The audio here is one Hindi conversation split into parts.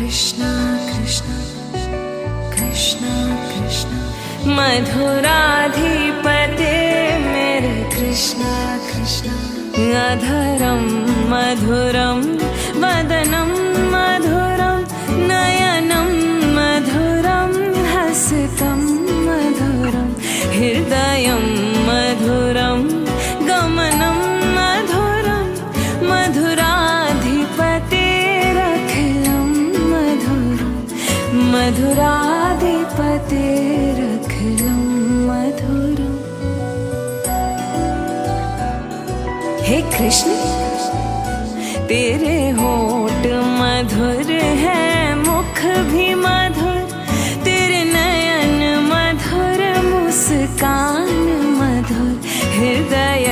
कृष्ण कृष्ण कृष्ण कृष्ण मधुराधिपते मेरे कृष्ण कृष्ण अधरं मधुरं वदनं मधुरं नयनं मधुरं हसितं मधुरं हृदयं मधुरं गमनं मधुरं मधुराधिपतेरखिलं मधुरं मधुराधिपतेरखिलं मधुरं। हे कृष्ण तेरे होठ मधुर है, मुख भी मधुर, तेरे नयन मधुर, मुस्कान मधुर, हृदय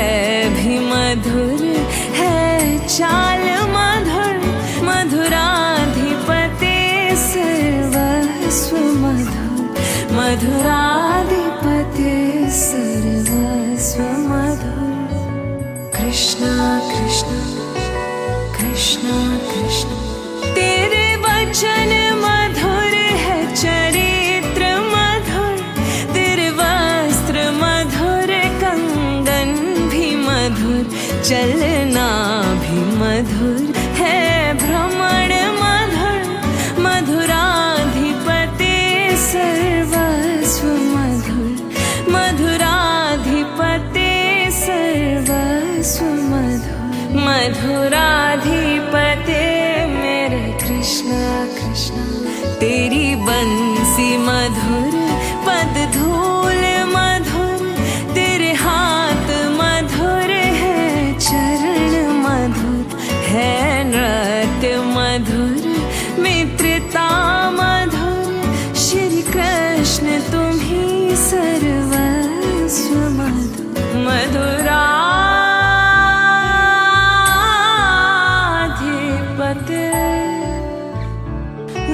भी मधुर है, चाल मधुर, मधुराधिपते सर्वस्व मधुर, मधुराधिपते सर्वस्व मधुर। कृष्ण कृष्ण कृष्ण कृष्ण तेरे वचन मधुर है, चरित्र मधुर, तेरे वस्त्र मधुर, कंगन भी मधुर, चलना भी मधुर है, भ्रमण मधुर, मधुराधिपते सर्वस्व मधुर, मधुराधिपते सर्वस्व मधुर, मधुराधिपते मेरे कृष्ण कृष्ण तेरी बंसी मधुर, पद धूल मधुर, तेरे हाथ मधुर है, चरण मधुर है, नृत्य मधुर, मित्रता मधुर, श्री कृष्ण तुम ही सर्वस्व मधुर, मधुराधिपते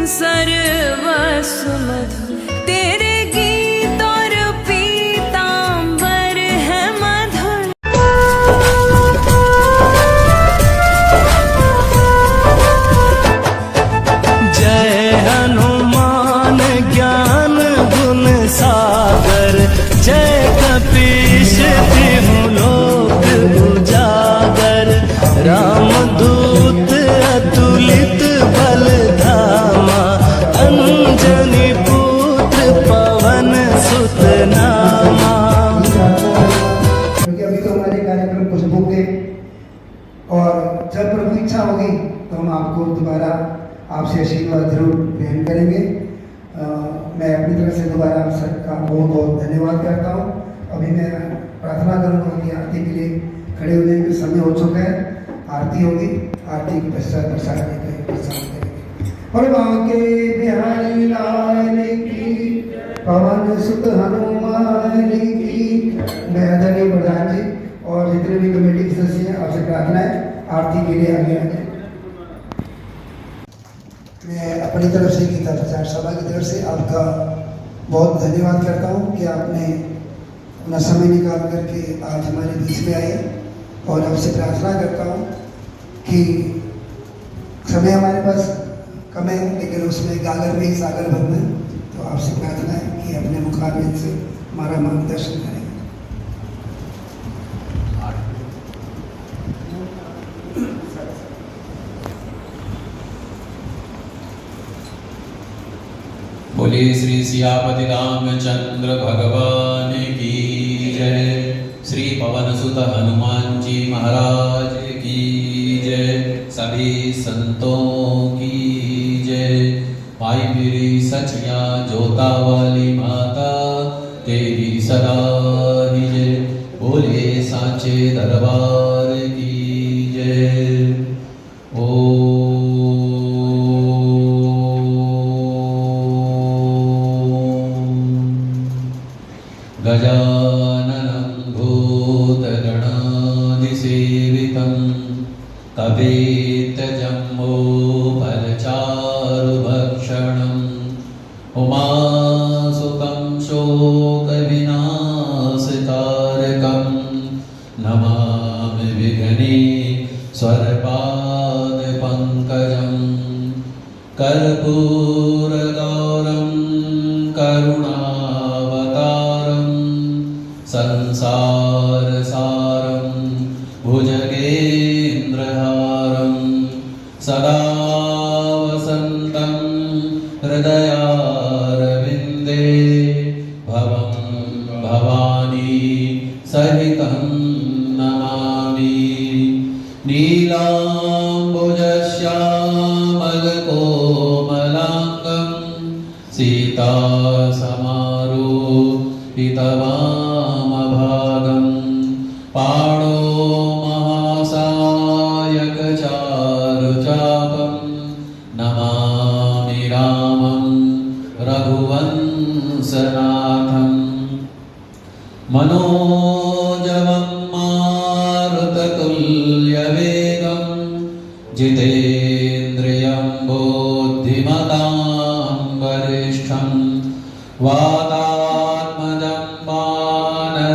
सर्वस्व मधुर, तेरे गीत और पीतांबर है मधुर। जय हनुमान ज्ञान गुण सागर, जय कपीश तिहु लोक उजागर, रामदूत अतुलित बल धामा, अंजनी पुत्र पवन सुत नामा। क्योंकि अभी तो हमारे कार्यक्रम कुछ बुक गए और जब प्रभु इच्छा होगी तो हम आपको दोबारा आपसे आशीर्वाद जरूर ग्रहण करेंगे। मैं अपनी तरफ से दोबारा आप सबका बहुत बहुत धन्यवाद करता हूँ। अभी मैं प्रार्थना करूँगा कि आरती के लिए खड़े होने का समय हो चुका है। आरती होगी, आरती के पश्चात प्रसाद करेंगे। और बांके बिहारी लाल की, पवन सुत हनुमान की। मैं आदरणीय प्रधान जी और जितने भी कमेटी के सदस्य हैं आपसे प्रार्थना है आरती के लिए आगे आए। मैं अपनी तरफ से गीता प्रचार सभा की तरफ से आपका बहुत धन्यवाद करता हूँ कि आपने अपना समय निकाल करके आज हमारे बीच में आए और आपसे प्रार्थना करता हूँ कि समय हमारे पास कम है लेकिन उसमें गागर में ही सागर भरना है। तो आपसे प्रार्थना है कि अपने मुखारबिंद से हमारा मार्गदर्शन करें। बोलिए श्री सियापति रामचंद्र भगवान की जय, श्री पवन सुत हनुमान जी महाराज की जय, सभी संतों की जय। भाई मेरी सचिया जोता वाली माता तेरी सदा ही जय, बोलिए सांचे दरबार की जय। ओ गजाननं भूतगणाधिसेवितं तवेतजम्बोफलचारुभक्षणम् उमासुतं शोकविनाशकारकं नमामि विघ्नेश्वरपादपङ्कजं। कर्पूरगौरं करुणावतारं संसारसारं भुजगेन्द्रहारं सदा वसन्तं हृदयारविन्दे भवं भवानी सहितं नमामि। नीलाम्बुजश्यामलकोमलाङ्गं सीतासमारोहितवामभागं पाणो महासायकचारुचापं नमामि रामं रघुवंशनाथं। मनोजवं मारुततुल्यवेगं जितेन्द्रियं बुद्धिमतां वरिष्ठं वातात्मजं वानरयूथमुख्यं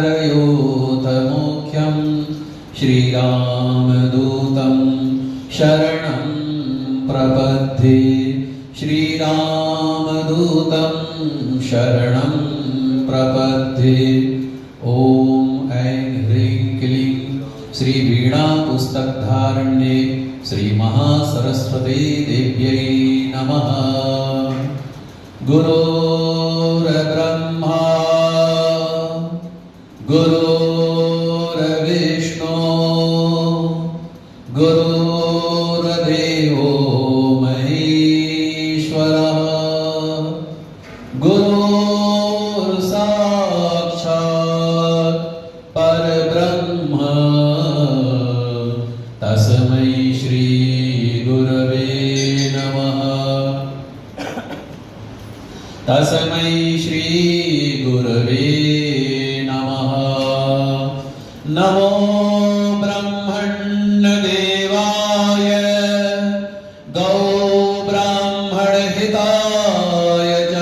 श्रीरामदूतं शरणं प्रपद्ये। श्रीरामदूतं शरणं प्रपद्ये। ॐ ऐं ह्रीं क्लीं श्री वीणा पुस्तकधारण्ये श्री महासरस्वती देव्यै नमः। गुरुर्ब्रह्मा गुरुर्विष्णु गुरुर्देवो महेश्वरः गुरुर्साक्षात् परब्रह्म तस्मै श्री गुरवे नमः। तस्मै श्री गुरवे नमः। नमो ब्रह्मण्यदेवाय गौ ब्राह्मणहिताय च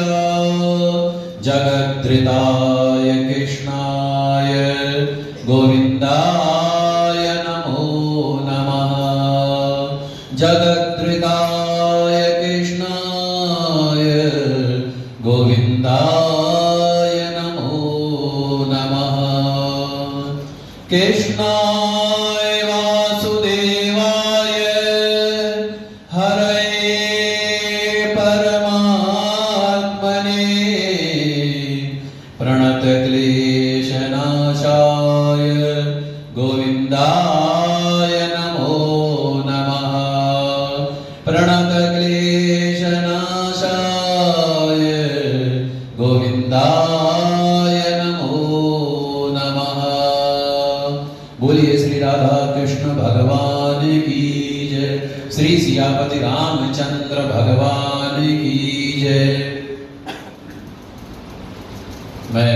जगद्धृताय कृष्णाय गोविन्दाय नमो नमः। जगद्धृताय कृष्णाय गोविन्दाय नमो नमः। कृष्णाय वासुदेवाय हरये परमात्मने प्रणतक्लेशनाशाय गोविन्दाय नमो नमः। प्रणतक्लेशनाशाय गोविन्दाय नमो नमः। बोलिए श्री राधा कृष्ण भगवान की जय। श्री सियापति रामचंद्र भगवान की जय। मैं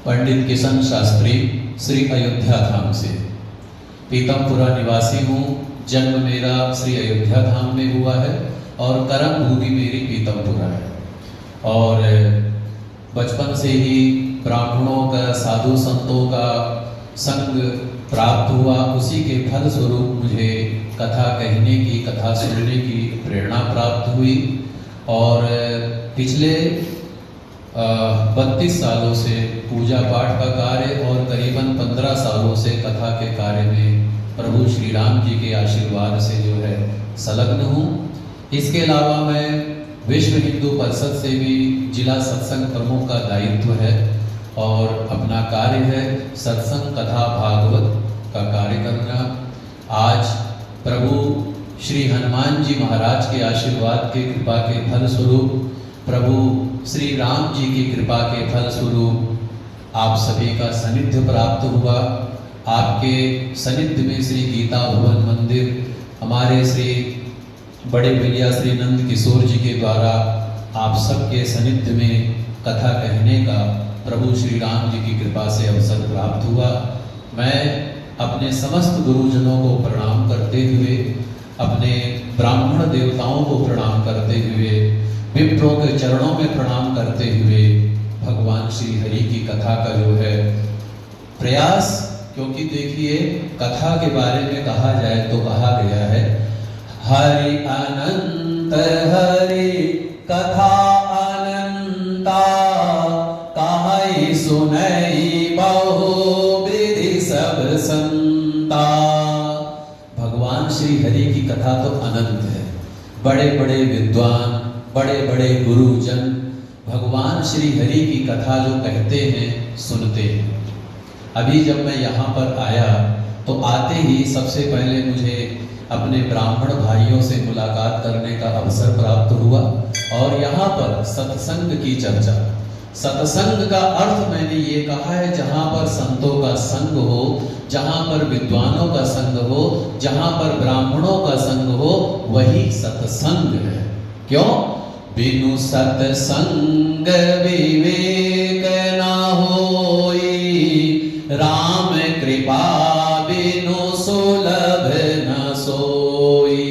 पंडित किशन शास्त्री श्री अयोध्या धाम से पीतमपुरा निवासी हूँ। जन्म मेरा श्री अयोध्या धाम में हुआ है और कर्म भूमि मेरी पीतमपुरा है। और बचपन से ही ब्राह्मणों का साधु संतों का संग प्राप्त हुआ। उसी के फल स्वरूप मुझे कथा कहने की, कथा सुनने की प्रेरणा प्राप्त हुई। और पिछले 32 सालों से पूजा पाठ का कार्य और करीबन 15 सालों से कथा के कार्य में प्रभु श्री राम जी के आशीर्वाद से जो है संलग्न हूँ। इसके अलावा मैं विश्व हिंदू परिषद से भी जिला सत्संग प्रमुख का दायित्व है और अपना कार्य है सत्संग कथा भागवत का कार्य करना। आज प्रभु श्री हनुमान जी महाराज के आशीर्वाद के कृपा के फल स्वरूप, प्रभु श्री राम जी की कृपा के फल स्वरूप आप सभी का सानिध्य प्राप्त हुआ। आपके सानिध्य में श्री गीता भवन मंदिर हमारे श्री बड़े भैया श्री नंद किशोर जी के द्वारा आप सबके सानिध्य में कथा कहने का प्रभु श्री राम जी की कृपा से अवसर प्राप्त हुआ। मैं अपने समस्त गुरुजनों को प्रणाम करते हुए, अपने ब्राह्मण देवताओं को प्रणाम करते हुए, विप्रों के चरणों में प्रणाम करते हुए भगवान श्री हरि की कथा का जो है प्रयास, क्योंकि देखिए कथा के बारे में कहा जाए तो कहा गया है हरि अनंत हरि कथा अनंता, कहै सुनई बहु विधि सब संता। भगवान श्री हरि की कथा तो अनंत है। बड़े बड़े विद्वान, बड़े बड़े गुरुजन भगवान श्री हरि की कथा जो कहते हैं सुनते हैं। अभी जब मैं यहाँ पर आया तो आते ही सबसे पहले मुझे अपने ब्राह्मण भाइयों से मुलाकात करने का अवसर प्राप्त हुआ और यहाँ पर सत्संग की चर्चा। सत्संग का अर्थ मैंने ये कहा है जहाँ पर संतों का संग हो, जहाँ पर विद्वानों का संग हो, जहाँ पर ब्राह्मणों का संग हो, वही सत्संग है। क्यों? बिनु सत्संग विवेक ना होई, राम कृपा बिनु सुलभ न सोई।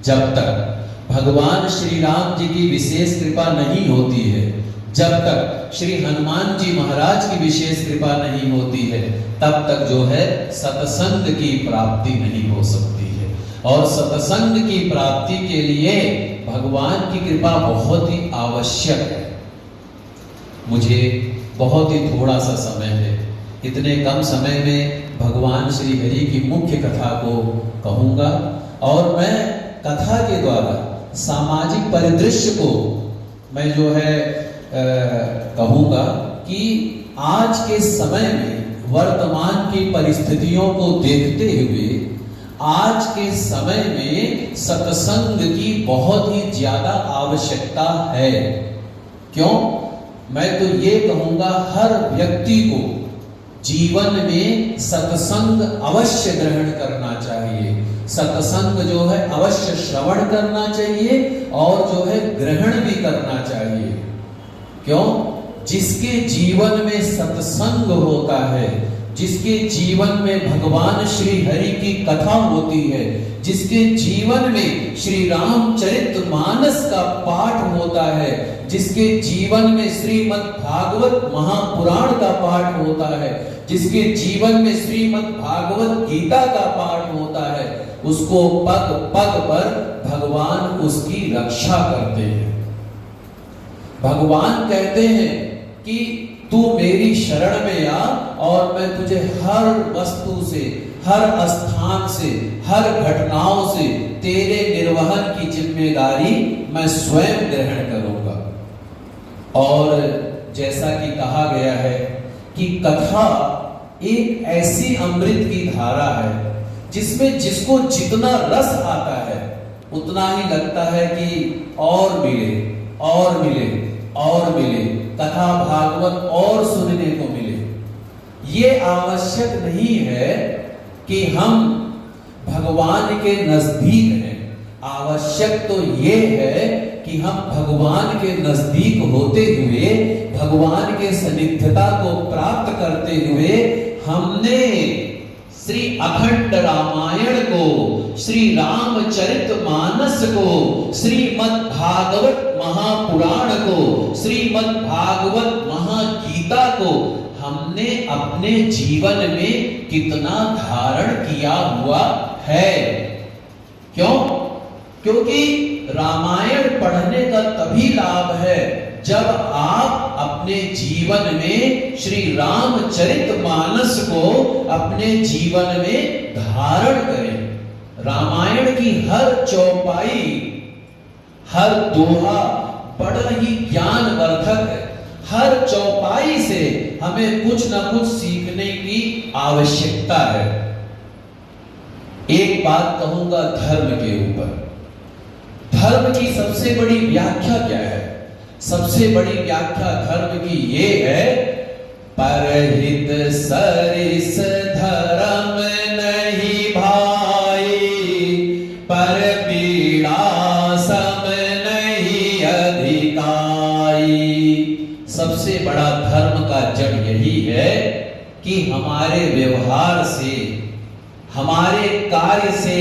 जब तक भगवान श्री राम जी की विशेष कृपा नहीं होती है, जब तक श्री हनुमान जी महाराज की विशेष कृपा नहीं होती है, तब तक जो है सत्संग की प्राप्ति नहीं हो सकती है। और सत्संग की प्राप्ति के लिए भगवान की कृपा बहुत ही आवश्यक है। मुझे बहुत ही थोड़ा सा समय है, इतने कम समय में भगवान श्री हरि की मुख्य कथा को कहूंगा और मैं कथा के द्वारा सामाजिक परिदृश्य को मैं जो है कहूंगा कि आज के समय में वर्तमान की परिस्थितियों को देखते हुए आज के समय में सत्संग की बहुत ही ज्यादा आवश्यकता है। क्यों? मैं तो ये कहूंगा हर व्यक्ति को जीवन में सत्संग अवश्य ग्रहण करना चाहिए। सत्संग जो है अवश्य श्रवण करना चाहिए और जो है ग्रहण भी करना चाहिए। क्यों? जिसके जीवन में सत्संग होता है, जिसके जीवन में भगवान श्री हरि की कथा होती है, जिसके जीवन में श्री रामचरितमानस का पाठ होता है, जिसके जीवन में श्रीमद् भागवत महापुराण का पाठ होता है, जिसके जीवन में श्रीमद् भागवत गीता का पाठ होता है, उसको पग पग पर भगवान उसकी रक्षा करते हैं। भगवान कहते हैं कि तू मेरी शरण में आ और मैं तुझे हर वस्तु से, हर स्थान से, हर घटनाओं से तेरे निर्वहन की जिम्मेदारी मैं स्वयं ग्रहण करूंगा। और जैसा कि कहा गया है कि कथा एक ऐसी अमृत की धारा है जिसमें जिसको जितना रस आता है उतना ही लगता है कि और मिले और मिले और मिले, कथा भागवत और सुनने को मिले। ये आवश्यक नहीं है कि हम भगवान के नजदीक हैं, आवश्यक तो ये है कि हम भगवान के नजदीक होते हुए, भगवान के सानिध्यता को प्राप्त करते हुए हमने श्री अखंड रामायण को, श्री रामचरितमानस को, श्रीमद् भागवत महापुराण को, श्रीमद् भागवत महागीता को हमने अपने जीवन में कितना धारण किया हुआ है। क्यों? क्योंकि रामायण पढ़ने का तभी लाभ है जब आप अपने जीवन में श्री रामचरितमानस को अपने जीवन में धारण करें। रामायण की हर चौपाई, हर दोहा बड़ा ही ज्ञानवर्धक है। हर चौपाई से हमें कुछ ना कुछ सीखने की आवश्यकता है। एक बात कहूंगा धर्म के ऊपर। धर्म की सबसे बड़ी व्याख्या क्या है? सबसे बड़ी व्याख्या धर्म की ये है, परहित सरिस धर्म नहीं भाई, पर पीड़ा सम नहीं अधिकाई। सबसे बड़ा धर्म का जड़ यही है कि हमारे व्यवहार से, हमारे कार्य से,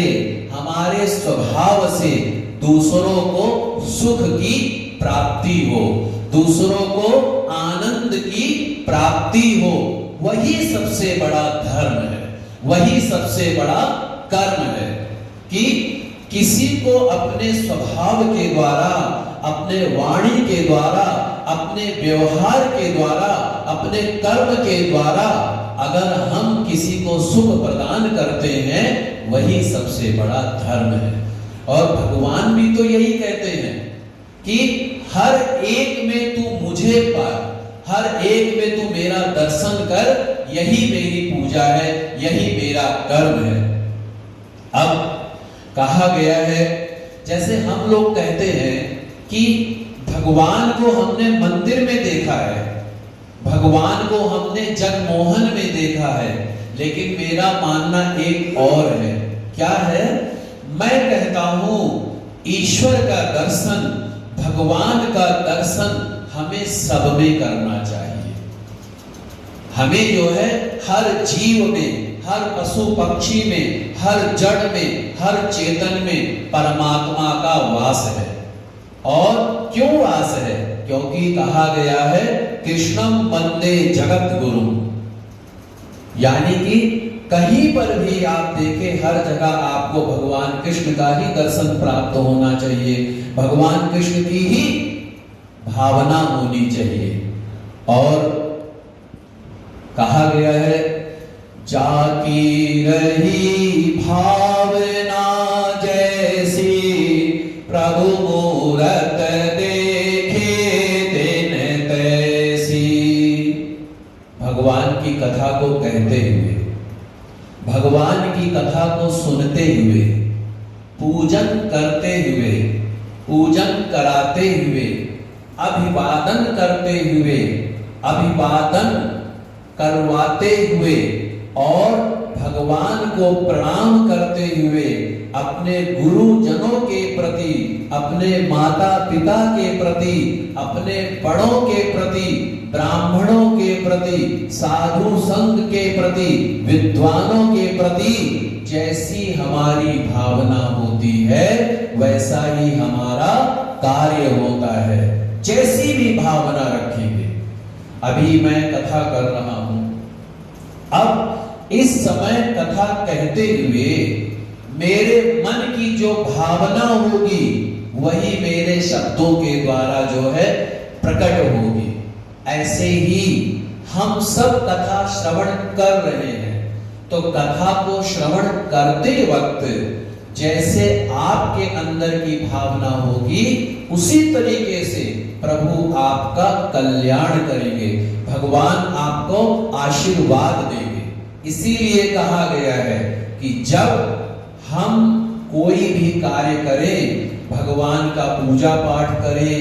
हमारे स्वभाव से दूसरों को सुख की प्राप्ति हो, दूसरों को आनंद की प्राप्ति हो। वही सबसे बड़ा धर्म है, वही सबसे बड़ा कर्म है कि किसी को अपने स्वभाव के द्वारा, अपने वाणी के द्वारा, अपने व्यवहार के द्वारा, अपने कर्म के द्वारा अगर हम किसी को सुख प्रदान करते हैं, वही सबसे बड़ा धर्म है। और भगवान भी तो यही कहते हैं कि हर एक में तू मुझे पा, हर एक में तू मेरा दर्शन कर, यही मेरी पूजा है, यही मेरा कर्म है। अब कहा गया है, जैसे हम लोग कहते हैं कि भगवान को हमने मंदिर में देखा है, भगवान को हमने जगमोहन में देखा है, लेकिन मेरा मानना एक और है। क्या है? मैं कहता हूं ईश्वर का दर्शन, भगवान का दर्शन हमें सब में करना चाहिए। हमें जो है हर जीव में, हर पशु पक्षी में, हर जड़ में, हर चेतन में परमात्मा का वास है। और क्यों वास है? क्योंकि कहा गया है कृष्णम वंदे जगत गुरु, यानी कि कहीं पर भी आप देखें, हर जगह आपको भगवान कृष्ण का ही दर्शन प्राप्त होना चाहिए, भगवान कृष्ण की ही भावना होनी चाहिए। और कहा गया है जाकी रही भावना जैसी, प्रभु मूरत देखे दिन तैसी। भगवान की कथा को कहते हुए, भगवान की कथा को सुनते हुए, पूजन करते हुए, पूजन कराते हुए, अभिवादन करते हुए, अभिवादन करवाते हुए और भगवान को प्रणाम करते हुए अपने गुरुजनों के प्रति, अपने माता पिता के प्रति, अपने बड़ों के प्रति, ब्राह्मणों के प्रति, साधु संघ के प्रति, विद्वानों के प्रति जैसी हमारी भावना होती है, वैसा ही हमारा कार्य होता है। जैसी भी भावना रखेंगे। अभी मैं कथा कर रहा हूं, अब इस समय कथा कहते हुए मेरे मन की जो भावना होगी, वही मेरे शब्दों के द्वारा जो है प्रकट होगी। ऐसे ही हम सब कथा श्रवण कर रहे हैं, तो कथा को श्रवण करते वक्त जैसे आपके अंदर की भावना होगी, उसी तरीके से प्रभु आपका कल्याण करेंगे, भगवान आपको आशीर्वाद देंगे। इसीलिए कहा गया है कि जब हम कोई भी कार्य करें, भगवान का पूजा पाठ करें,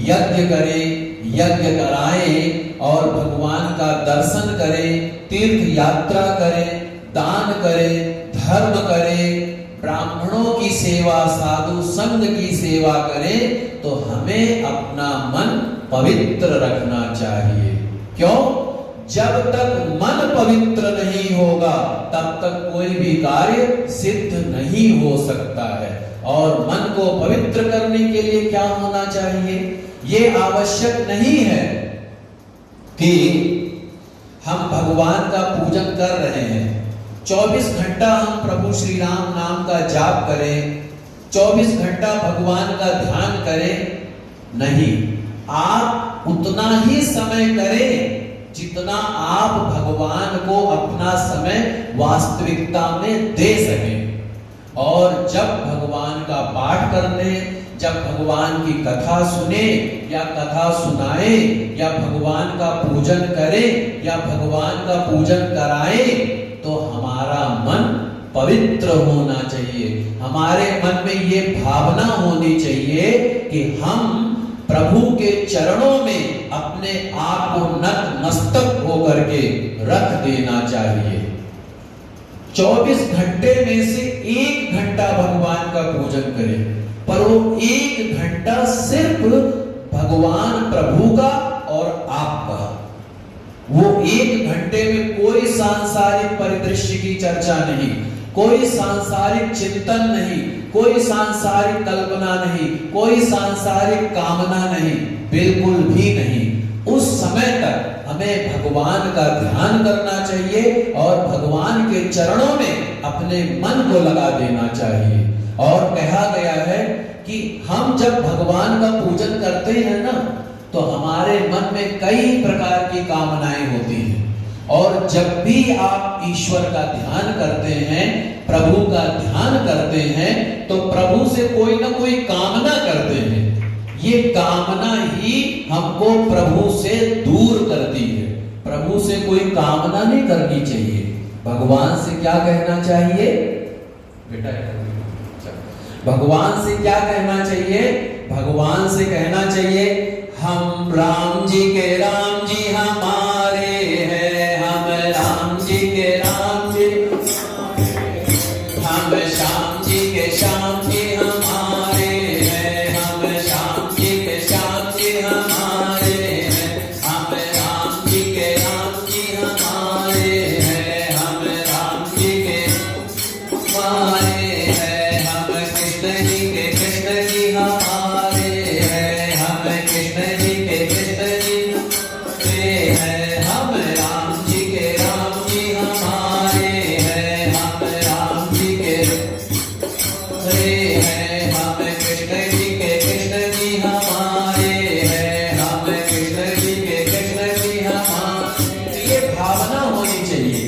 यज्ञ करें, यज्ञ कराएं और भगवान का दर्शन करें, तीर्थ यात्रा करें, दान करें, धर्म करें, ब्राह्मणों की सेवा, साधु संघ की सेवा करें, तो हमें अपना मन पवित्र रखना चाहिए। क्यों? जब तक मन पवित्र नहीं होगा, तब तक कोई भी कार्य सिद्ध नहीं हो सकता है। और मन को पवित्र करने के लिए क्या होना चाहिए? ये आवश्यक नहीं है कि हम भगवान का पूजन कर रहे हैं, 24 घंटा हम प्रभु श्री राम नाम का जाप करें, 24 घंटा भगवान का ध्यान करें। नहीं, आप उतना ही समय करें जितना आप भगवान को अपना समय वास्तविकता में दे सकें। और जब भगवान का पाठ करने, जब भगवान की कथा सुने या कथा सुनाए या भगवान का पूजन करें या भगवान का पूजन कराएं, तो हमारा मन पवित्र होना चाहिए। हमारे मन में ये भावना होनी चाहिए कि हम प्रभु के चरणों में अपने आप को नतमस्तक होकर के रख देना चाहिए। 24 घंटे में से 1 घंटा भगवान का पूजन करें, पर वो 1 घंटा सिर्फ भगवान प्रभु का और आपका। वो 1 घंटे में कोई सांसारिक परिदृश्य की चर्चा नहीं, कोई सांसारिक चिंतन नहीं, कोई सांसारिक कल्पना नहीं, कोई सांसारिक कामना नहीं, बिल्कुल भी नहीं। उस समय तक हमें भगवान का ध्यान करना चाहिए और भगवान के चरणों में अपने मन को लगा देना चाहिए। और कहा गया है कि हम जब भगवान का पूजन करते हैं ना, तो हमारे मन में कई प्रकार की कामनाएं होती हैं। और जब भी आप ईश्वर का ध्यान करते हैं, प्रभु का ध्यान करते हैं, तो प्रभु से कोई ना कोई कामना करते हैं। ये कामना ही हमको प्रभु से दूर करती है। प्रभु से कोई कामना नहीं करनी चाहिए। भगवान से क्या कहना चाहिए बेटा? भगवान से क्या कहना चाहिए? भगवान से कहना चाहिए, हम राम जी के राम जी हमारे हैं, हम राम जी के राम जी, हम श्याम जी के श्याम जी हमारे हैं, हम श्याम जी के श्याम जी हमारे हैं, हम राम जी के राम जी हमारे हैं, हम राम जी के हमारे हैं, हम कृष्ण जी के कृष्ण जी हमारे हैं, हम कृष्ण जी के कृष्ण जी हैं, हम राम जी के राम जी हमारे हैं, हम राम जी के हैं, हम कृष्ण जी के कृष्ण जी हमारे हैं, हम कृष्ण जी के कृष्ण जी हमारे। ये भावना होनी चाहिए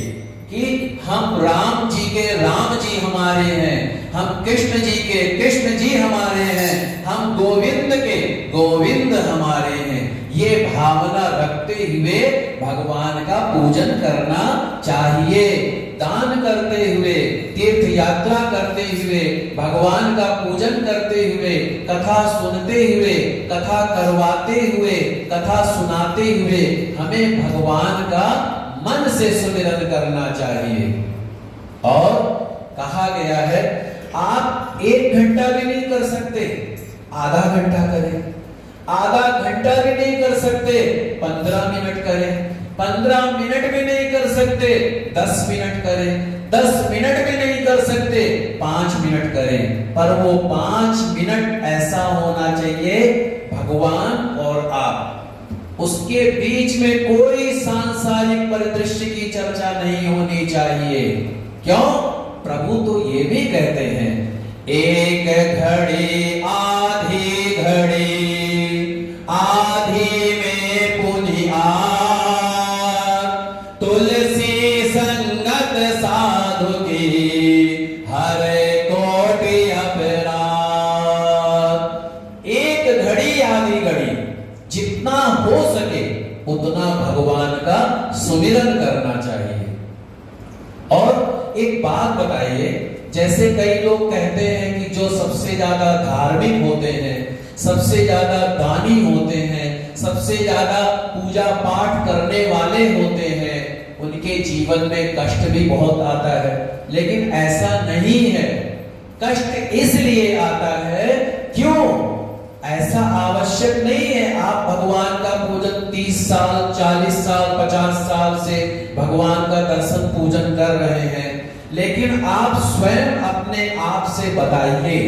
कि हम राम जी के राम जी हमारे हैं, हम कृष्ण जी के कृष्ण जी हमारे हैं, हम गोविंद के गोविंद हमारे हैं। ये भावना रखते हुए भगवान का पूजन करना चाहिए। दान करते हुए, तीर्थ यात्रा करते हुए, भगवान का पूजन करते हुए, कथा सुनते हुए, कथा करवाते हुए, कथा सुनाते हुए हमें भगवान का मन से सुमिरन करना चाहिए। और कहा गया है, आप 1 घंटा भी नहीं कर सकते, आधा घंटा करें। आधा घंटा भी नहीं कर सकते, 15 मिनट करें। 15 मिनट भी नहीं कर सकते, 10 मिनट करें। 10 मिनट भी नहीं कर सकते, 5 मिनट करें। पर वो 5 मिनट ऐसा होना चाहिए भगवान और आप, उसके बीच में कोई सांसारिक परिदृश्य की चर्चा नहीं होनी चाहिए। क्यों? प्रभु तो ये भी कहते हैं, एक घड़ी आधी घड़ी, आधी में पुनि आग, तुलसी संगत साधु की हरे कोटि अपराध। एक घड़ी आधी घड़ी, जितना हो सके उतना भगवान का सुमिरन करना चाहिए। और एक बात बताइए, जैसे कई लोग कहते हैं कि जो सबसे ज्यादा धार्मिक होते हैं, सबसे ज्यादा दानी होते हैं, सबसे ज्यादा पूजा पाठ करने वाले होते हैं, उनके जीवन में कष्ट भी बहुत आता है। लेकिन ऐसा नहीं है। कष्ट इसलिए आता है, क्यों? ऐसा आवश्यक नहीं है आप भगवान का पूजन 30 साल, 40 साल, 50 साल से भगवान का दर्शन पूजन कर रहे हैं, लेकिन आप स्वयं अपने आप से बताइए,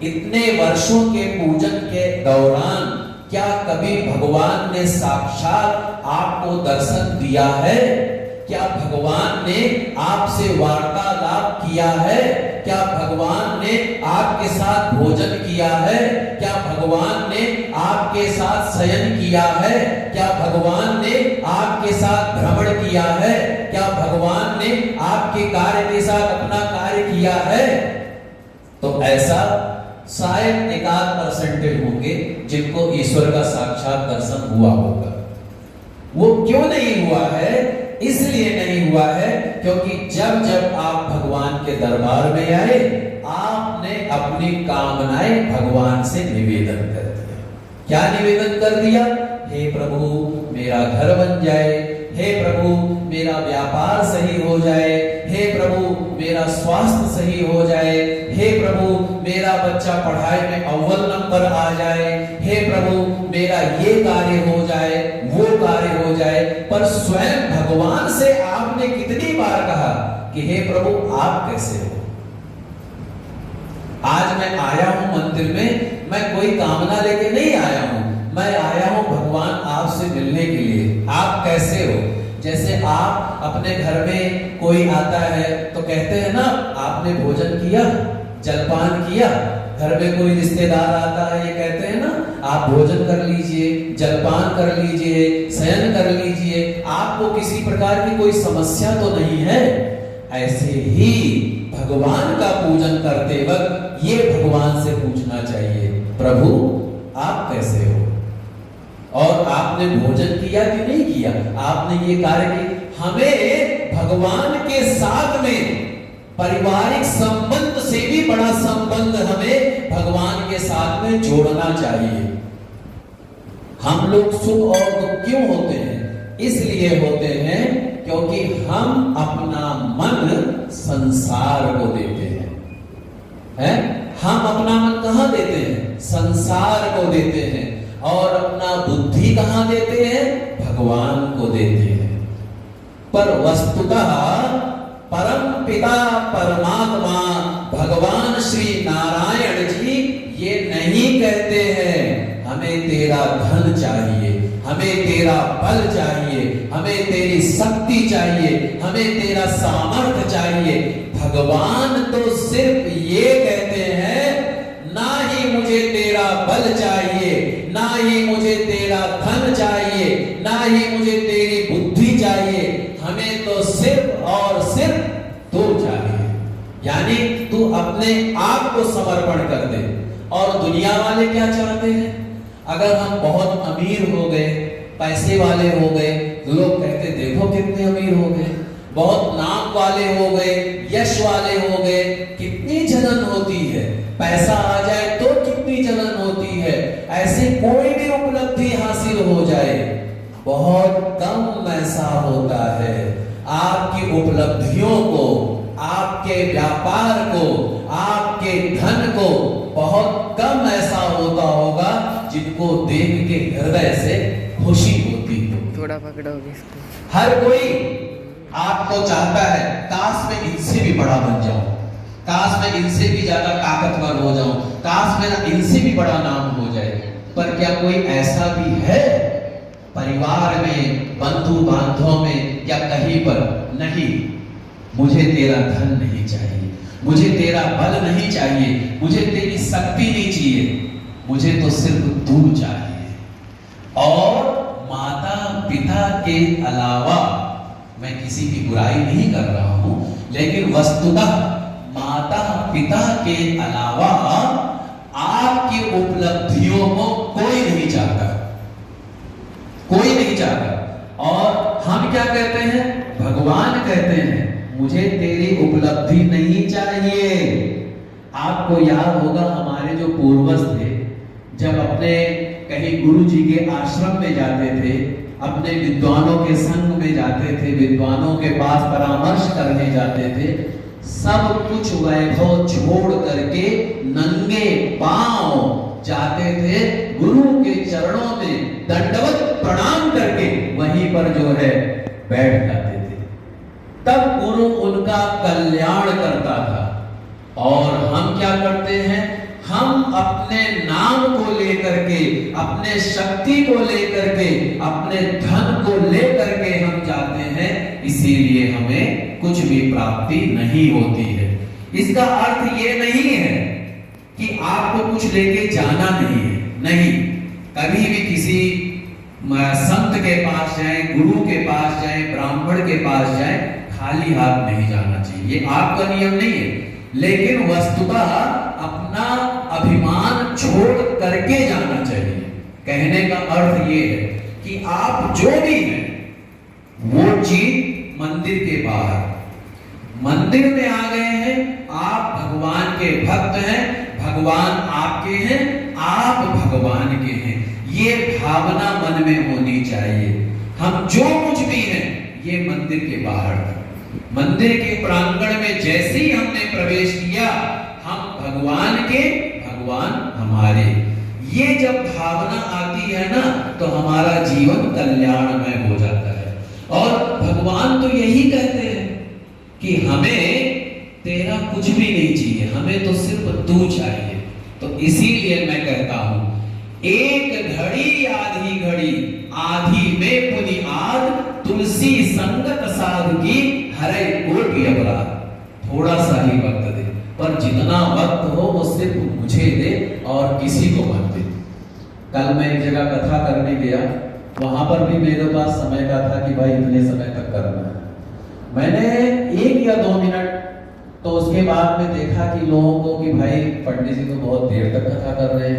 इतने वर्षों के पूजन के दौरान क्या कभी भगवान ने साक्षात आपको दर्शन दिया है? क्या भगवान ने आपसे वार्तालाप किया है? क्या भगवान ने आपके साथ भोजन किया है? क्या भगवान ने आपके साथ शयन किया है? क्या भगवान ने आपके साथ भ्रमण किया है? क्या भगवान ने आपके कार्य के साथ अपना कार्य किया है? तो ऐसा शायद 1-8% होंगे जिनको ईश्वर का साक्षात दर्शन हुआ होगा। वो क्यों नहीं हुआ है? इसलिए नहीं हुआ है क्योंकि जब जब आप भगवान के दरबार में आए, आपने अपनी कामनाएं भगवान से निवेदन कर दिया। क्या निवेदन कर दिया? हे प्रभु मेरा घर बन जाए, हे प्रभु मेरा व्यापार सही हो जाए, हे प्रभु मेरा स्वास्थ्य सही हो जाए, हे प्रभु मेरा बच्चा पढ़ाई में अव्वल नंबर आ जाए, हे प्रभु मेरा ये कार्य हो जाए, वो कार्य हो जाए। पर स्वयं भगवान से आपने कितनी बार कहा कि हे प्रभु आप कैसे हो? आज मैं आया हूं मंदिर में, मैं कोई कामना लेके नहीं आया हूं, मैं आया हूं भगवान आपसे मिलने के लिए। आप कैसे हो? जैसे आप अपने घर में कोई आता है तो कहते हैं ना, आपने भोजन किया? जलपान किया, घर में कोई रिश्तेदार आता है, ये कहते हैं ना आप भोजन कर लीजिए, जलपान कर लीजिए, शयन कर लीजिए, आपको किसी प्रकार की कोई समस्या तो नहीं है। ऐसे ही भगवान का पूजन करते वक्त ये भगवान से पूछना चाहिए, प्रभु आप कैसे हो, और आपने भोजन किया कि नहीं किया, आपने ये कार्य किया। हमें भगवान के साथ में पारिवारिक संबंध से भी बड़ा संबंध हमें भगवान के साथ में जोड़ना चाहिए। हम लोग सुख और दुख क्यों होते हैं? इसलिए होते हैं क्योंकि हम अपना मन संसार को देते हैं। हम अपना मन कहां देते हैं? संसार को देते हैं। और अपना बुद्धि कहां देते हैं? भगवान को देते हैं। पर वस्तुतः परम पिता परमात्मा भगवान श्री नारायण जी ये नहीं कहते हैं हमें तेरा धन चाहिए, हमें तेरा बल चाहिए, हमें तेरी शक्ति चाहिए, हमें तेरा सामर्थ्य चाहिए। भगवान तो सिर्फ ये कहते हैं, ना ही मुझे तेरा बल चाहिए, ना ही मुझे तेरा धन चाहिए, ना ही मुझे तेरी बुद्धि चाहिए, हमें तो सिर्फ और सिर्फ तू चाहिए। यानी तू अपने आप को समर्पण कर दे। और दुनिया वाले क्या चाहते हैं? अगर हम बहुत अमीर हो गए, पैसे वाले हो गए, लोग कहते देखो कितने अमीर हो गए, बहुत नाम वाले हो गए, यश वाले हो गए, कितनी जलन होती है। पैसा आ जाए तो कितनी जलन होती है। ऐसे कोई भी उपलब्धि हासिल हो जाए, बहुत कम ऐसा होता है। आपकी उपलब्धियों को, आपके व्यापार को, आपके धन को बहुत कम ऐसा होता होगा जिनको देख के हृदय से खुशी होती हो। थोड़ा पकड़ोगे इसको। हर कोई आपको चाहता है काश मैं इनसे भी बड़ा बन जाऊं, काश मैं इनसे भी ज्यादा ताकतवर हो जाऊं, काश मेरा इनसे भी बड़ा नाम हो जाए। पर क्या कोई ऐसा भी है परिवार में, बंधु बांधवों में या कहीं पर? नहीं। मुझे तेरा धन नहीं चाहिए, मुझे तेरा बल नहीं चाहिए, मुझे तेरी शक्ति नहीं चाहिए, मुझे तो सिर्फ तू चाहिए। और माता पिता के अलावा, मैं किसी की बुराई नहीं कर रहा हूं, लेकिन वस्तुतः माता पिता के अलावा आपकी उपलब्धियों को कोई नहीं चाहता, कोई नहीं चाहता। और हम क्या कहते हैं? भगवान कहते हैं मुझे तेरी उपलब्धि नहीं चाहिए। आपको याद होगा हमारे जो पूर्वज थे, जब अपने कहीं गुरु जी के आश्रम में जाते थे, अपने विद्वानों के संग में जाते थे, विद्वानों के पास परामर्श करने जाते थे, सब कुछ वैभव छोड़ करके नंगे पांव जाते थे, गुरु के चरणों में दंडवत प्रणाम करके वहीं पर जो है बैठ जाते थे। तब गुरु उनका कल्याण करता था। और हम क्या करते हैं? हम अपने नाम को लेकर के, अपने शक्ति को लेकर के, अपने धन को लेकर के हम जाते हैं, इसीलिए हमें कुछ भी प्राप्ति नहीं होती है। इसका अर्थ ये नहीं है कि आपको कुछ लेके जाना नहीं है, नहीं। कभी भी किसी संत के पास जाएं, गुरु के पास जाएं, ब्राह्मण के पास जाएं, खाली हाथ नहीं जाना चाहिए। ये आपका नियम नहीं है, लेकिन वस्तुतः अपना अभिमान छोड़ करके जाना चाहिए। कहने का अर्थ ये है कि आप जो भी हैं वो चीज मंदिर के बाहर, मंदिर में आ गए हैं, आप भगवान के भक्त हैं, भगवान आपके हैं, आप भगवान के हैं, ये भावना मन में होनी चाहिए। हम जो कुछ भी हैं ये मंदिर के बाहर था। मंदिर के प्रांगण में जैसे ही हमने प्रवेश किया, हम भगवान के, भगवान हमारे, ये जब भावना आती है ना, तो हमारा जीवन कल्याणमय हो जाता है। और भगवान तो यही कहते हैं कि हमें तेरा कुछ भी नहीं चाहिए, हमें तो सिर्फ तू चाहिए। तो इसीलिए मैं कहता हूं, एक घड़ी आधी घड़ी, आधी में पुनि आद, तुलसी संगत साधु की हरे कोटि अपराध। थोड़ा सा ही वक्त दे, पर जितना वक्त हो वो सिर्फ मुझे दे और किसी को मत दे। कल मैं एक जगह कथा करने गया, वहां पर भी मेरे पास समय का था कि भाई इतने समय तक करना है। मैंने 1 या 2 मिनट, तो उसके बाद में देखा कि लोगों को कि भाई पंडित जी तो बहुत देर तक कथा कर रहे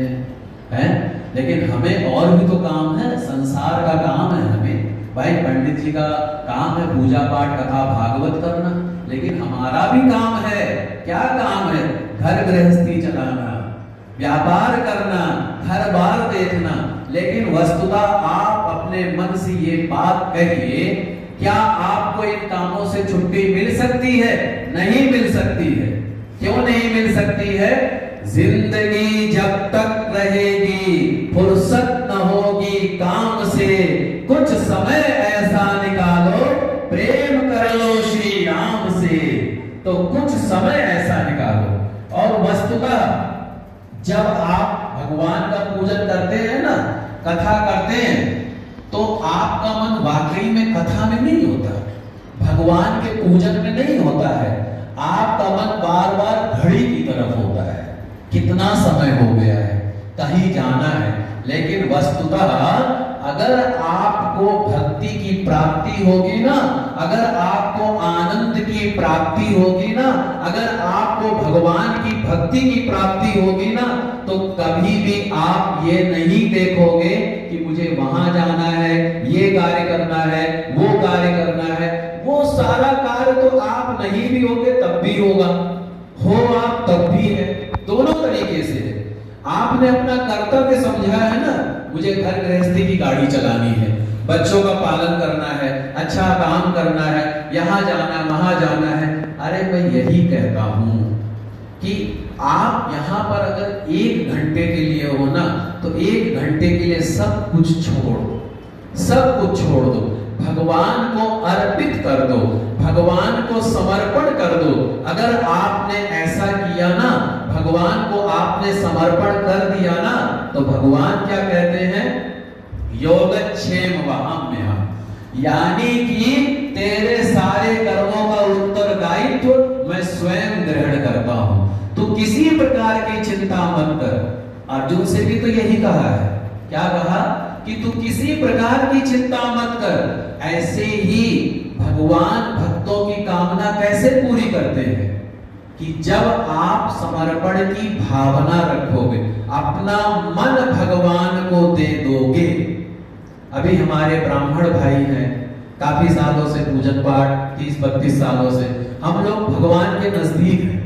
हैं, लेकिन हमें और भी तो काम है, संसार का काम है हमें। भाई पंडित जी का काम है पूजा पाठ कथा भागवत करना, लेकिन हमारा भी काम है। क्या काम है? घर गृहस्थी चलाना, व्यापार करना, घर बार देखना। लेकिन वस्तुतः आप अपने मन से ये बात कहिए, क्या आपको इन कामों से छुट्टी मिल सकती है? नहीं मिल सकती है। क्यों नहीं मिल सकती है? जिंदगी जब तक रहेगी फुर्सत न होगी काम से, कुछ समय ऐसा निकालो प्रेम कर लो श्री राम से। तो कुछ समय ऐसा निकालो। और वस्तुतः जब आप भगवान का पूजन करते हैं ना, कथा करते हैं, तो आपका मन वाकई में कथा में नहीं होता, भगवान के पूजन में नहीं होता है। आपका मन बार बार घड़ी की तरफ होता है, कितना समय हो गया है, कहीं जाना है। लेकिन वस्तुतः अगर आपको भक्ति की प्राप्ति होगी ना, अगर आपको आनंद की प्राप्ति होगी ना, अगर आपको भगवान की भक्ति की प्राप्ति होगी ना, तो कभी भी आप ये नहीं देखोगे कि मुझे वहां जाना है, ये कार्य करना है, वो कार्य करना है। वो सारा कार्य तो आप नहीं भी होगे तब भी होगा, हो आप तब भी है, दोनों तरीके से है। आपने अपना कर्तव्य समझा है ना, मुझे घर गृहस्थी की गाड़ी चलानी है, बच्चों का पालन करना है, अच्छा काम करना है, यहाँ जाना वहां जाना है। अरे मैं यही कहता हूं कि आप यहाँ पर अगर 1 घंटे के लिए हो ना, तो 1 घंटे के लिए सब कुछ छोड़ दो, सब कुछ छोड़ दो, भगवान को अर्पित कर दो, भगवान को समर्पण कर दो। अगर आपने ऐसा किया ना, भगवान को आपने समर्पण कर दिया ना, तो भगवान क्या कहते हैं? योगक्षेम वहाम्यहम्, यानी कि तेरे सारे कर्मों का उत्तरदायित्व मैं स्वयं ग्रहण करता हूं, तू किसी प्रकार की चिंता मत कर। अर्जुन से भी तो यही कहा है, क्या कहा? कि तू किसी प्रकार की चिंता मत कर। ऐसे ही भगवान भक्तों की कामना कैसे पूरी करते हैं? कि जब आप समर्पण की भावना रखोगे, अपना मन भगवान को दे दोगे। अभी हमारे ब्राह्मण भाई हैं, काफी सालों से पूजन पाठ, 30-32 सालों से हम लोग भगवान के नजदीक हैं,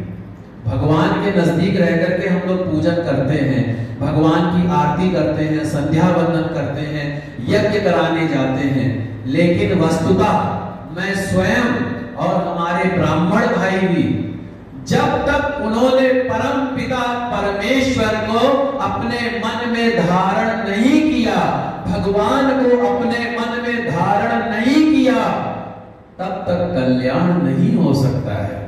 भगवान के नजदीक रह करके हम लोग पूजन करते हैं, भगवान की आरती करते हैं, संध्या वंदन करते हैं, यज्ञ कराने जाते हैं। लेकिन वस्तुतः मैं स्वयं और हमारे ब्राह्मण भाई भी, जब तक उन्होंने परम पिता परमेश्वर को अपने मन में धारण नहीं किया, भगवान को अपने मन में धारण नहीं किया, तब तक कल्याण नहीं हो सकता है।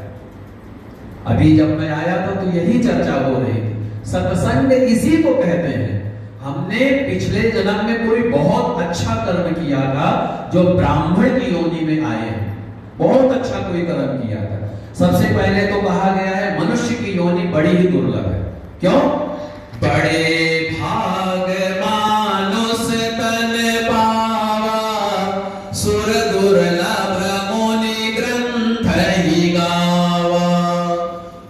अभी जब मैं आया था तो यही चर्चा हो रही थी। सत्संग इसी को कहते हैं। हमने पिछले जन्म में कोई बहुत अच्छा कर्म किया था, जो ब्राह्मण की योनि में आए हैं, बहुत अच्छा कोई कर्म किया था। सबसे पहले तो कहा गया है मनुष्य की योनि बड़ी ही दुर्लभ है। क्यों? बड़े भाग मानुष तन पावा, सुर दुर्लभ मुनि ग्रंथ ही गावा।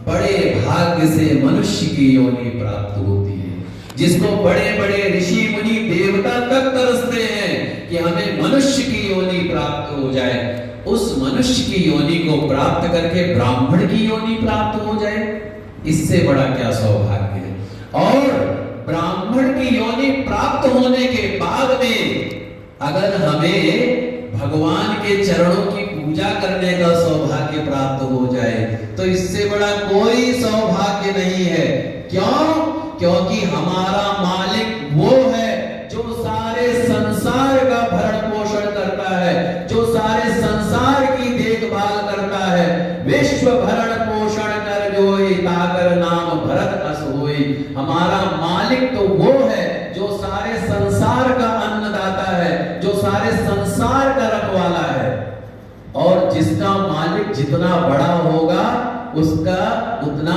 बड़े भाग्य से मनुष्य की योनि प्राप्त होती है, जिसको बड़े बड़े ऋषि मुनि देवता तक तरसते हैं कि हमें मनुष्य की योनि प्राप्त हो जाए। उस मनुष्य की योनि को प्राप्त करके ब्राह्मण की योनि प्राप्त हो जाए, इससे बड़ा क्या सौभाग्य है। और ब्राह्मण की योनि प्राप्त होने के बाद में अगर हमें भगवान के चरणों की पूजा करने का सौभाग्य प्राप्त हो जाए, तो इससे बड़ा कोई सौभाग्य नहीं है। क्यों? क्योंकि हमारा मालिक वो है जो सारे संसार का भरण पोषण करता है, जो सारे संसार की देखभाल करता है। विश्व भरण पोषण कर जोई, ताकर नाम भरत अस होई। हमारा मालिक तो वो है जो सारे संसार का अन्नदाता है, जो सारे संसार का रखवाला है। और जिसका मालिक जितना बड़ा होगा, उसका उतना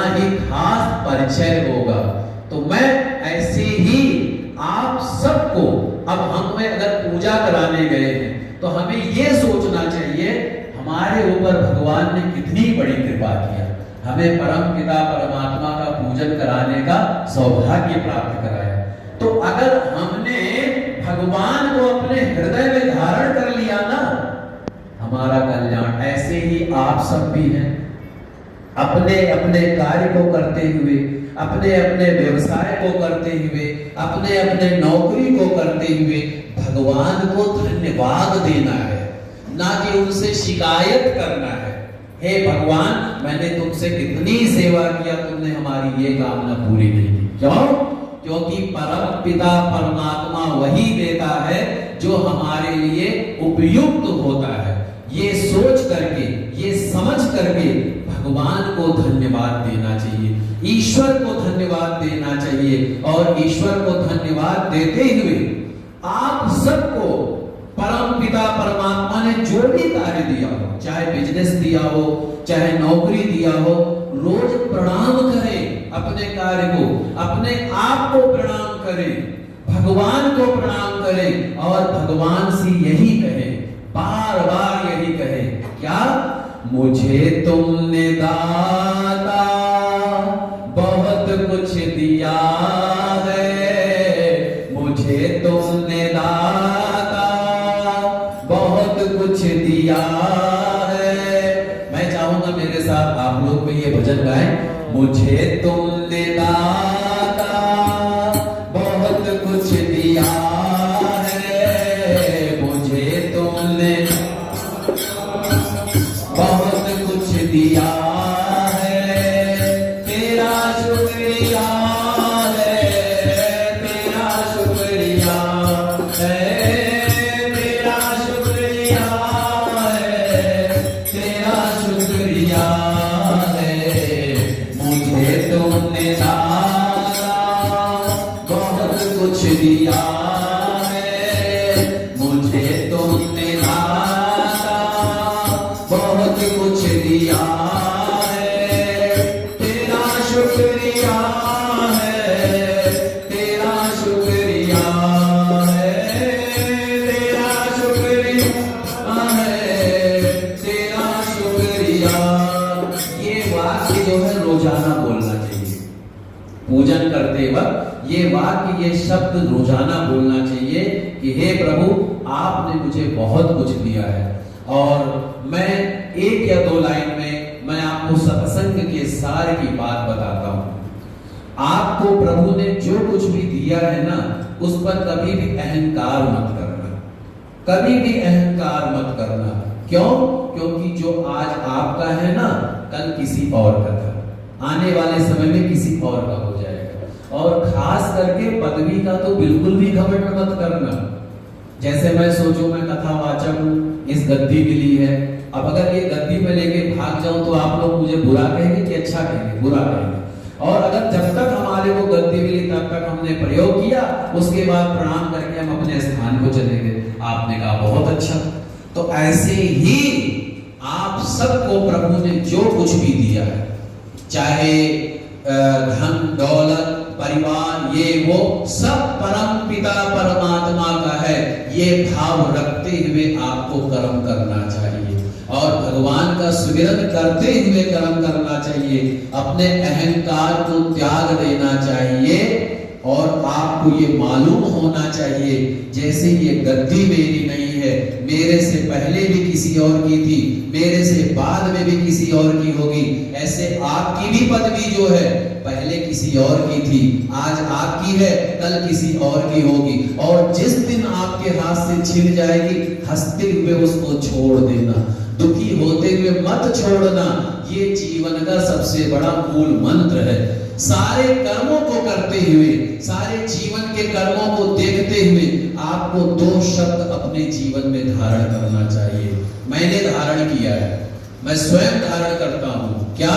अक्षय होगा। तो मैं ऐसे ही आप सबको, अब हमें अगर पूजा कराने गए हैं तो हमें ये सोचना चाहिए हमारे ऊपर भगवान ने कितनी बड़ी कृपा किया, हमें परम पिता परमात्मा का पूजन कराने का सौभाग्य प्राप्त कराया। तो अगर हमने भगवान को अपने हृदय में धारण कर लिया ना, हमारा कल्याण। ऐसे ही आप सब भी हैं, अपने अपने कार्य को करते हुए, अपने अपने व्यवसाय को करते हुए, अपने अपने नौकरी को करते हुए भगवान को धन्यवाद देना है, ना कि उनसे शिकायत करना है। हे भगवान, मैंने तुमसे कितनी सेवा किया, तुमने हमारी ये कामना पूरी नहीं की। क्यों? क्योंकि परम पिता परमात्मा वही देता है जो हमारे लिए उपयुक्त होता है। ये सोच करके, ये समझ करके भगवान को धन्यवाद देना चाहिए, ईश्वर को धन्यवाद देना चाहिए। और ईश्वर को धन्यवाद देते हुए आप सबको परम पिता परमात्मा ने जो भी कार्य दिया हो, चाहे बिजनेस दिया हो, चाहे नौकरी दिया हो, रोज प्रणाम करें अपने कार्य को, अपने आप को प्रणाम करें, भगवान को प्रणाम करें और भगवान से यही कहें, बार बार यही कहें, क्या? मुझे तुमने दाता बहुत कुछ दिया है, मुझे तुमने दाता बहुत कुछ दिया है। मैं चाहूंगा मेरे साथ आप लोग भी ये भजन गाएं। मुझे तुमने दाता बहुत कुछ दिया है, मुझे तुमने बहुत कुछ दिया है, तेरा शुक्रिया है, तेरा शुक्रिया है, तेरा शुक्रिया है, तेरा शुक्रिया है। मुझे तुमने दाता बहुत कुछ दिया है, मुझे तुमने दाता बहुत कुछ दिया है, तेरा शुक्रिया है, तेरा शुक्रिया है, तेरा शुक्रिया है, तेरा शुक्रिया। ये वाक्य जो है रोजाना बोलना चाहिए, पूजन करते वक्त ये वाक्य, ये शब्द रोजाना बोलना चाहिए कि हे प्रभु, आपने मुझे बहुत कुछ दिया है। और मैं एक या दो लाइन में मैं आपको सत्संग के सार की बात बताता हूं। आपको प्रभु ने जो कुछ भी दिया है ना, उस पर कभी भी अहंकार मत करना, कभी भी अहंकार मत करना। क्यों? क्योंकि जो आज आपका है ना, कल किसी और का था, आने वाले समय में किसी और का हो जाएगा। और खास करके पदवी का तो बिल्कुल भी घमंड मत करना। जैसे मैं सोचूं मैं कथावाचक हूं, इस गद्दी के लिए है, अब अगर ये गद्दी में लेके भाग जाऊं तो आप लोग मुझे बुरा कहेंगे कि अच्छा कहेंगे? बुरा कहेंगे। और अगर जब तक हमारे को गद्दी मिली तब तक हमने प्रयोग किया, उसके बाद प्रणाम करके हम अपने स्थान को चले गए, आपने कहा बहुत अच्छा। तो ऐसे ही आप सबको प्रभु ने जो कुछ भी दिया है, चाहे धन दौलत परिवार, ये वो सब परम पिता परमात्मा का है। ये भाव रखते हुए आपको कर्म करना चाहिए और भगवान का सुमिरन करते हुए कर्म करना चाहिए। अपने अहंकार को त्याग देना चाहिए और आपको ये मालूम होना चाहिए, जैसे ये गद्दी मेरी नहीं है, मेरे से पहले भी किसी और की थी, मेरे से बाद में भी किसी और की होगी। ऐसे आपकी भी पदवी जो है पहले किसी और की थी, आज आपकी है, कल किसी और की होगी। और जिस दिन आपके हाथ से छिन जाएगी, हंसते हुए उसको छोड़ देना, दुखी होते हुए मत छोड़ना। ये जीवन का सबसे बड़ा मूल मंत्र है। सारे कर्मों को करते हुए, सारे जीवन के कर्मों को देखते हुए आपको दो शब्द अपने जीवन में धारण करना चाहिए। मैंने धारण किया है, मैं स्वयं धारण करता हूं। क्या?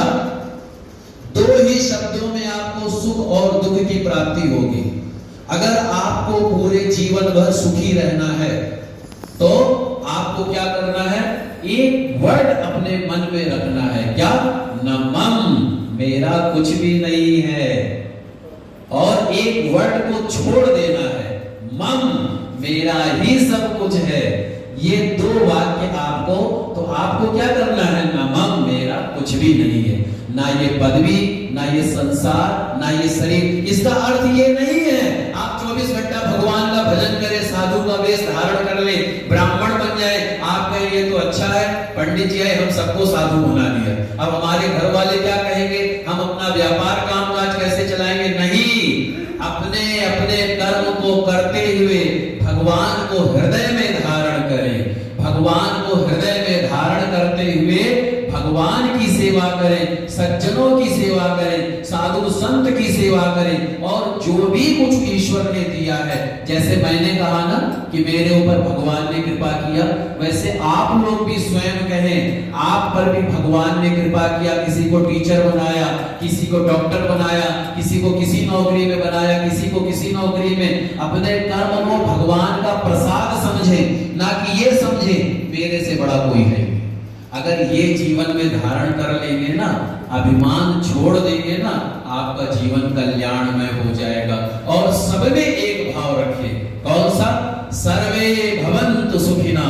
दो ही शब्दों में आपको सुख और दुख की प्राप्ति होगी। अगर आपको पूरे जीवन भर सुखी रहना है तो आपको क्या करना है? एक वर्ड अपने मन में रखना है। क्या? नमः मेरा कुछ भी नहीं है, और एक वर्ड को छोड़ देना है, मम मेरा ही सब कुछ है। ये दो वाक्य आपको, तो आपको क्या करना है, ना मम मेरा कुछ भी नहीं है, ना ये पदवी, ना ये संसार, ना ये शरीर। इसका अर्थ ये नहीं है आप 24 घंटा भगवान का भजन करें, साधु का वेश धारण कर ले, ब्राह्मण बन जाए। आप कहें ये तो अच्छा है, पंडित जी आए हम सबको साधु बना दिया, अब हमारे घर वाले क्या कहेंगे, हम अपना व्यापार कामकाज कैसे चलाएंगे। नहीं, अपने अपने कर्म को करते हुए भगवान को हृदय में धारण करें, भगवान को हृदय में धारण करते हुए भगवान की सेवा करें, सज्जनों की सेवा करें, साधु संत की सेवा करें, और जो भी कुछ ईश्वर ने दिया है, जैसे मैंने कहा ना कि मेरे ऊपर भगवान ने कृपा किया, वैसे आप लोग भी स्वयं कहें आप पर भी भगवान ने कृपा किया। किसी को टीचर बनाया, किसी को डॉक्टर बनाया, किसी को किसी नौकरी में बनाया, किसी को किसी नौकरी में। अपने कर्म को भगवान का प्रसाद समझे, ना कि ये समझे मेरे से बड़ा कोई है। अगर ये जीवन में धारण कर लेंगे ना, अभिमान छोड़ देंगे ना, आपका जीवन कल्याणमय हो जाएगा। और सब में एक भाव रखिए, कौन सा, सर्वे भवन्तु सुखिना,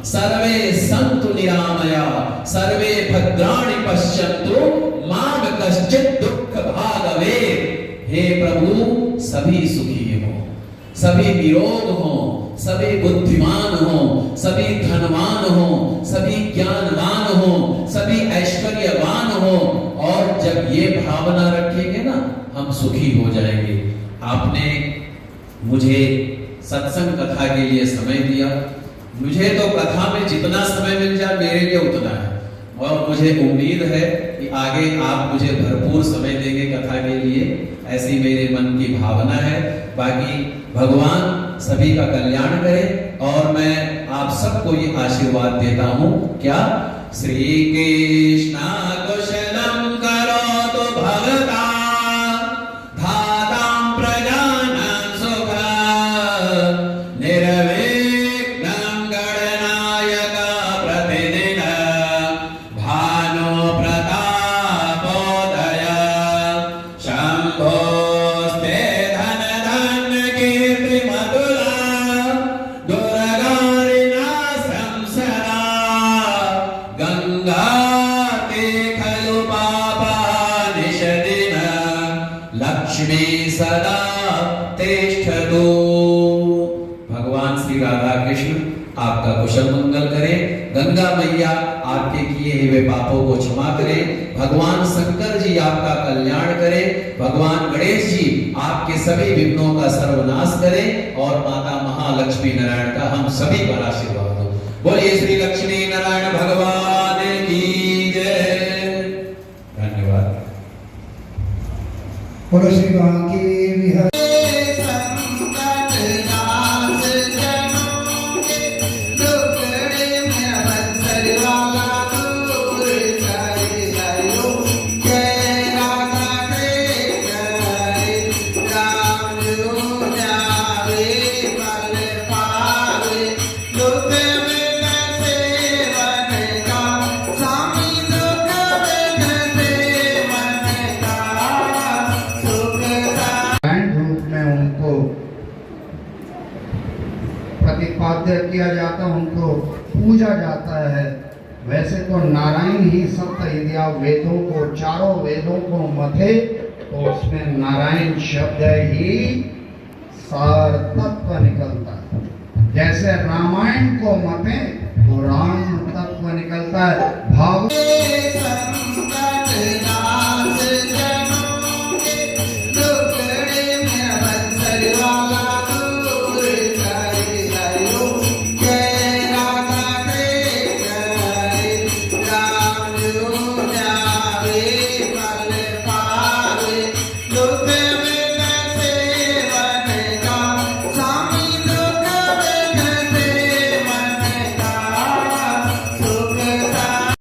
सर्वे सन्तु निरामया, सर्वे भद्राणि पश्यन्तु मा कश्चित् दुःख भागवे। हे प्रभु सभी सुखी हो, सभी निरोग हो, सभी बुद्धिमान हो, सभी धनवान हो, सभी ज्ञानवान हो, सभी ऐश्वर्यवान हो। और जब ये भावना रखेंगे ना, हम सुखी हो जाएंगे। आपने मुझे सत्संग कथा के लिए समय दिया, मुझे तो कथा में जितना समय मिल जाए मेरे लिए उतना है, और मुझे उम्मीद है कि आगे आप मुझे भरपूर समय देंगे कथा के लिए, ऐसी मेरे मन की भावना है। बाकी भगवान सभी का कल्याण करे, और मैं आप सबको ये आशीर्वाद देता हूं, क्या, श्री कृष्ण कुशलम करोतु भगता धातां प्रजानां सुखं निर्विघ्नं गणनायक प्रतिदिन भानो प्रतापोदय शंभोस्ते धन धन कीर्ति मधुरा दुर्गारिणा संसरा गंगा ते खलु पापा निषदिन लक्ष्मी सदा तिष्ठतु। भगवान श्री राधा कृष्ण आपका कुशल मंगल करें, गंगा मैया आपके किए हुए पापों को क्षमा करें, भगवान शंकर जी आपका कल्याण करें, भगवान गणेश जी आपके सभी विघ्नों का सर्वनाश करें, और माता महालक्ष्मी नारायण का हम सभी पर आशीर्वाद हो। बोलिए श्री लक्ष्मी नारायण भगवान की जय। धन्यवाद। बोलो श्री बांके बिहारी प्रतिपाद्य किया जाता, उनको पूजा जाता है। वैसे तो नारायण ही सप्त यदि वेदों को, चारों वेदों को मथे तो उसमें नारायण शब्द ही सार तत्व निकलता है। जैसे रामायण को मथे तो राम तत्व निकलता है। भाव